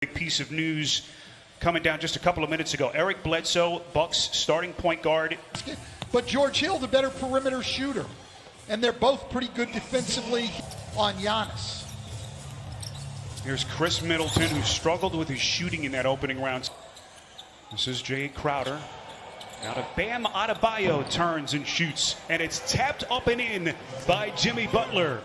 Big piece of news coming down just a couple of minutes ago. Eric Bledsoe, Bucks starting point guard. But George Hill, the better perimeter shooter. And they're both pretty good defensively on Giannis. Here's Chris Middleton, who struggled with his shooting in that opening round. This is Jay Crowder. Now to Bam Adebayo, turns and shoots. And it's tapped up and in by Jimmy Butler.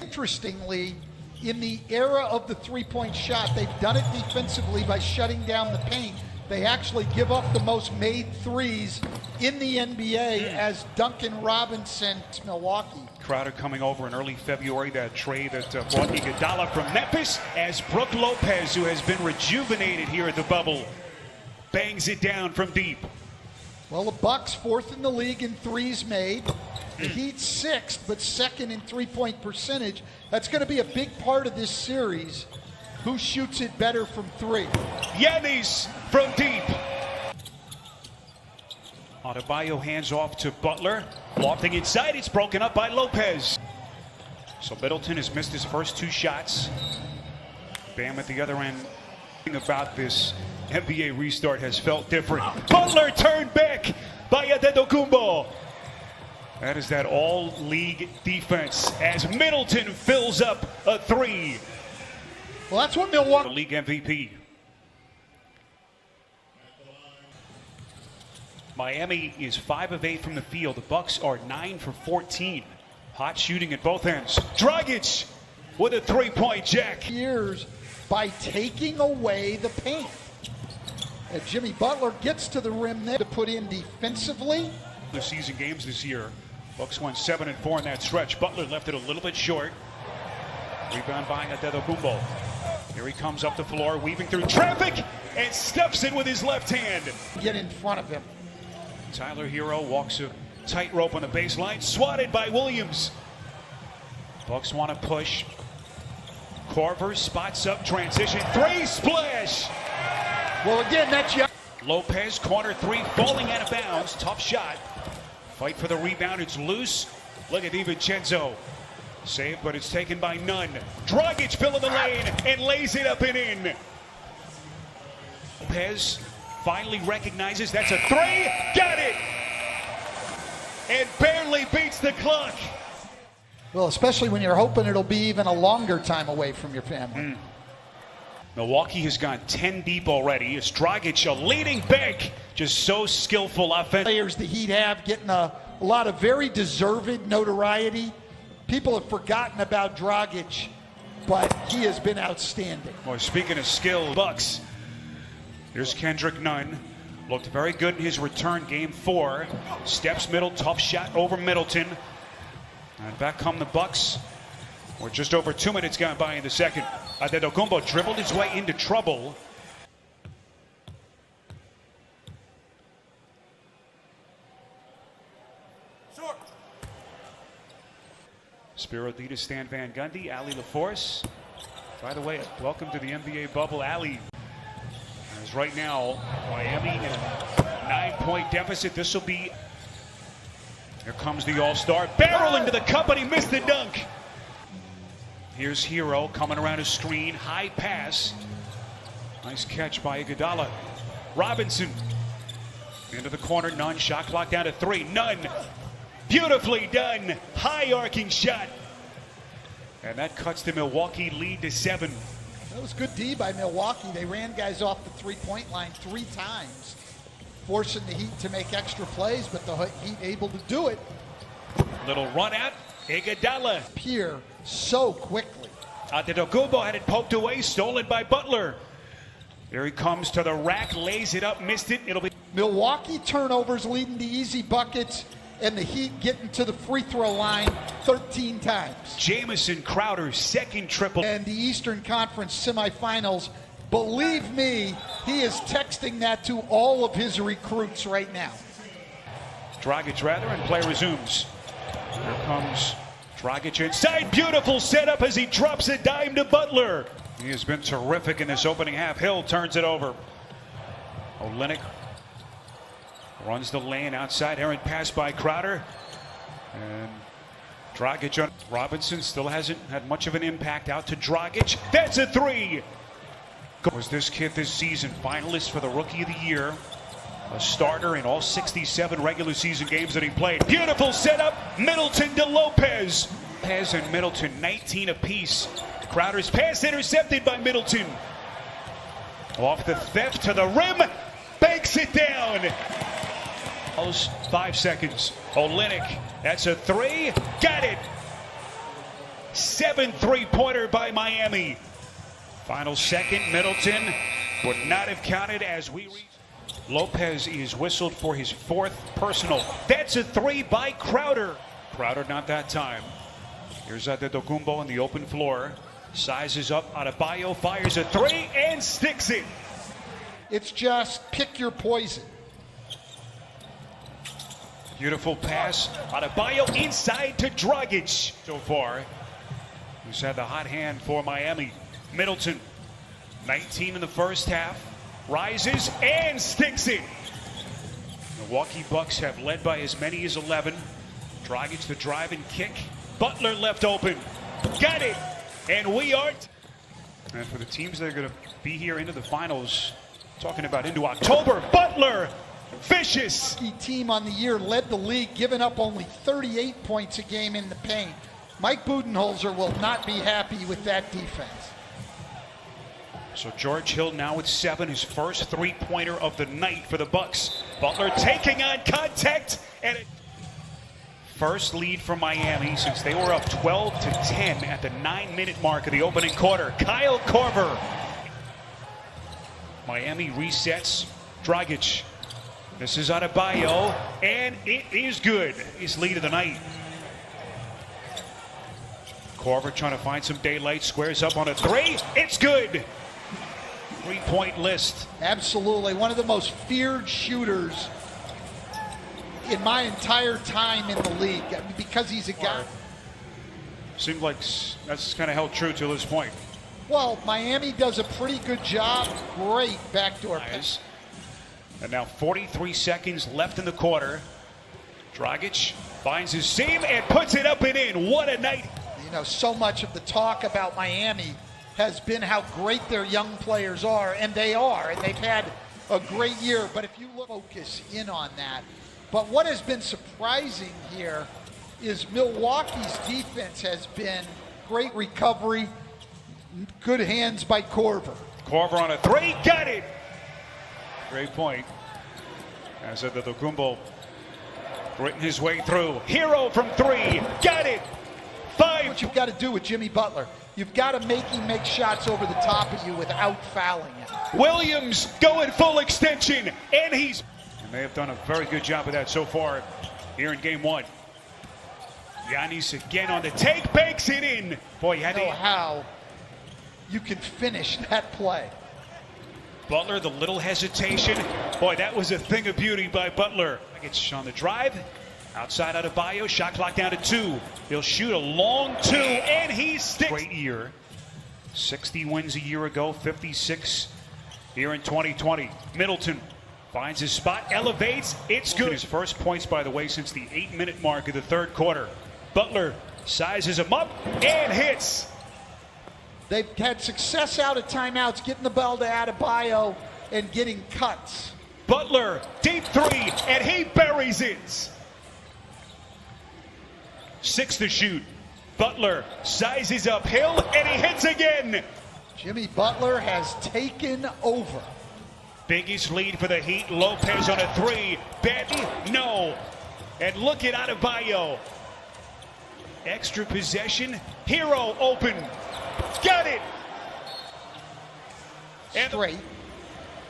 Interestingly, in the era of the three-point shot, they've done it defensively by shutting down the paint. They actually give up the most made threes in the NBA as Duncan Robinson, Milwaukee. Crowder coming over in early February, that trade that brought Iguodala from Memphis, as Brook Lopez, who has been rejuvenated here at the bubble, bangs it down from deep. Well, the Bucks fourth in the league in threes made. The Heat sixth, but second in three-point percentage. That's going to be a big part of this series. Who shoots it better from three? Giannis from deep. Adebayo hands off to Butler. Lofting inside, it's broken up by Lopez. So Middleton has missed his first two shots. Bam at the other end. About this NBA restart has felt different. Butler turned back by Antetokounmpo. That is that all-league defense as Middleton fills up a three. Well, that's what Milwaukee. The league MVP. Miami is 5 of 8 from the field. The Bucks are 9 for 14. Hot shooting at both ends. Dragic with a three-point jack. Years by taking away the paint. And Jimmy Butler gets to the rim there to put in defensively. The season games this year. Bucks won 7-4 in that stretch. Butler left it a little bit short. Rebound by Antetokounmpo. Here he comes up the floor, weaving through traffic, and stuffs it with his left hand. Get in front of him. Tyler Hero walks a tightrope on the baseline, swatted by Williams. Bucks want to push. Corver spots up, transition, three, splash! Well, again, that's Lopez, corner three, falling out of bounds. Tough shot. Fight for the rebound, it's loose. Look at DiVincenzo. Saved, but it's taken by none. Dragic filling the lane and lays it up and in. Lopez finally recognizes that's a three. Got it! And barely beats the clock. Well, especially when you're hoping it'll be even a longer time away from your family. Milwaukee has gone 10 deep already. It's Dragic, a leading bank. Just so skillful offense. Players the Heat have getting a lot of very deserved notoriety. People have forgotten about Dragic, but he has been outstanding. Well, speaking of skill, Bucks. Here's Kendrick Nunn. Looked very good in his return, game 4. Steps middle, tough shot over Middleton. And back come the Bucks. We're just over 2 minutes gone by in the second. Antetokounmpo dribbled his way into trouble. Sure. Spiro Dita, Stan Van Gundy, Ali LaForce. By the way, welcome to the NBA bubble, Ali. As right now, Miami in a 9-point deficit. This will be. Here comes the All-Star, barreling to the cup, and he missed the dunk. Here's Hero coming around a screen, high pass. Nice catch by Iguodala. Robinson into the corner, Nunn, shot clock down to 3. Nunn, beautifully done, high arcing shot. And that cuts the Milwaukee lead to 7. That was good D by Milwaukee. They ran guys off the three-point line 3 times, forcing the Heat to make extra plays, but the Heat able to do it. Little run out, Iguodala. Here so quickly. Antetokounmpo had it poked away, stolen by Butler. There he comes to the rack, lays it up, missed it. It'll be Milwaukee turnovers leading to easy buckets, and the Heat getting to the free throw line 13 times. Jamison Crowder's second triple. And the Eastern Conference semifinals, believe me, he is texting that to all of his recruits right now. Dragic rather, and play resumes. Here comes Dragic inside. Beautiful setup as he drops a dime to Butler. He has been terrific in this opening half. Hill turns it over. Olynyk runs the lane outside. Errant pass by Crowder. And Dragic on Robinson still hasn't had much of an impact. Out to Dragic. That's a three. Was this kid this season finalist for the Rookie of the Year? A starter in all 67 regular season games that he played. Beautiful setup, Middleton to Lopez. Lopez and Middleton, 19 apiece. Crowder's pass intercepted by Middleton. Off the theft to the rim, banks it down. 5 seconds. Olynyk, that's a three, got it. 7 3-pointer by Miami. Final second, Middleton would not have counted as we reach. Lopez is whistled for his 4th personal. That's a three by Crowder. Crowder not that time. Here's Antetokounmpo on the open floor. Sizes up, Adebayo fires a three and sticks it. It's just pick your poison. Beautiful pass. Adebayo inside to Dragic so far. Who's had the hot hand for Miami. Middleton, 19 in the first half. Rises and sticks it. Milwaukee Bucks have led by as many as 11. Dragic the drive and kick. Butler left open. Got it. And we aren't. And for the teams that are going to be here into the finals, talking about into October, Butler, vicious. Team on the year led the league, giving up only 38 points a game in the paint. Mike Budenholzer will not be happy with that defense. So George Hill now with 7, his first three-pointer of the night for the Bucks. Butler taking on contact, and it first lead for Miami since they were up 12-10 at the 9-minute mark of the opening quarter. Kyle Korver. Miami resets. Dragic. This is Adebayo, and it is good. His lead of the night. Korver trying to find some daylight, squares up on a three. It's good. 3-point list. Absolutely. One of the most feared shooters in my entire time in the league. I mean, because he's a guy. Seemed like that's kind of held true to this point. Well, Miami does a pretty good job. Great backdoor pass. And now 43 seconds left in the quarter. Dragic finds his seam and puts it up and in. What a night. You know, so much of the talk about Miami has been how great their young players are, and they are, and they've had a great year. But if you look, focus in on that. But what has been surprising here is Milwaukee's defense has been great recovery, good hands by Korver. Korver on a three, got it. Great point. As Antetokounmpo gritting his way through. Hero from three, got it. 5. What you've got to do with Jimmy Butler, you've got to make him make shots over the top of you without fouling him. Williams going full extension, and he's... And they have done a very good job of that so far here in game 1. Giannis again on the take, banks it in. Boy, you had to... how you can finish that play. Butler, the little hesitation. Boy, that was a thing of beauty by Butler. It's on the drive. Outside Adebayo, shot clock down to 2. He'll shoot a long 2, and he sticks. Great year. 60 wins a year ago, 56 here in 2020. Middleton finds his spot, elevates, it's good. His first points, by the way, since the 8-minute mark of the third quarter. Butler sizes him up and hits. They've had success out of timeouts, getting the ball to Adebayo and getting cuts. Butler, deep three, and he buries it. 6 to shoot. Butler sizes uphill, and he hits again. Jimmy Butler has taken over. Biggest lead for the Heat. Lopez on a 3. Benton, no. And look at Adebayo. Extra possession. Hero open. Got it. Straight.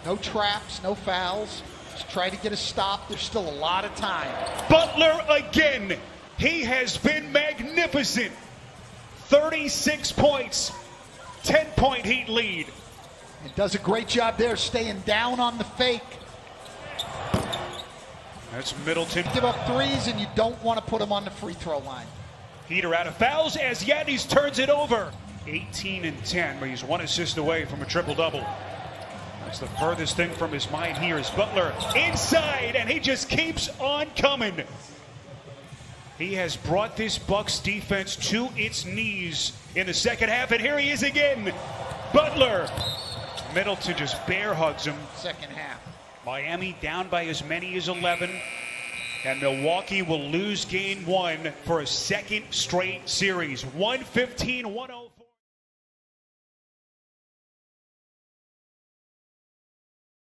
No traps, no fouls. Just try to get a stop. There's still a lot of time. Butler again. He has been magnificent. 36 points. 10-point Heat lead. It does a great job there staying down on the fake. That's Middleton. Give up threes and you don't want to put them on the free throw line. Heater out of fouls as Giannis turns it over. 18 and 10, but he's 1 assist away from a triple-double. That's the furthest thing from his mind here is Butler inside, and he just keeps on coming. He has brought this Bucks defense to its knees in the second half, and here he is again. Butler Middleton just bear hugs him. Second half. Miami down by as many as 11. And Milwaukee will lose game one for a second straight series. 115-108.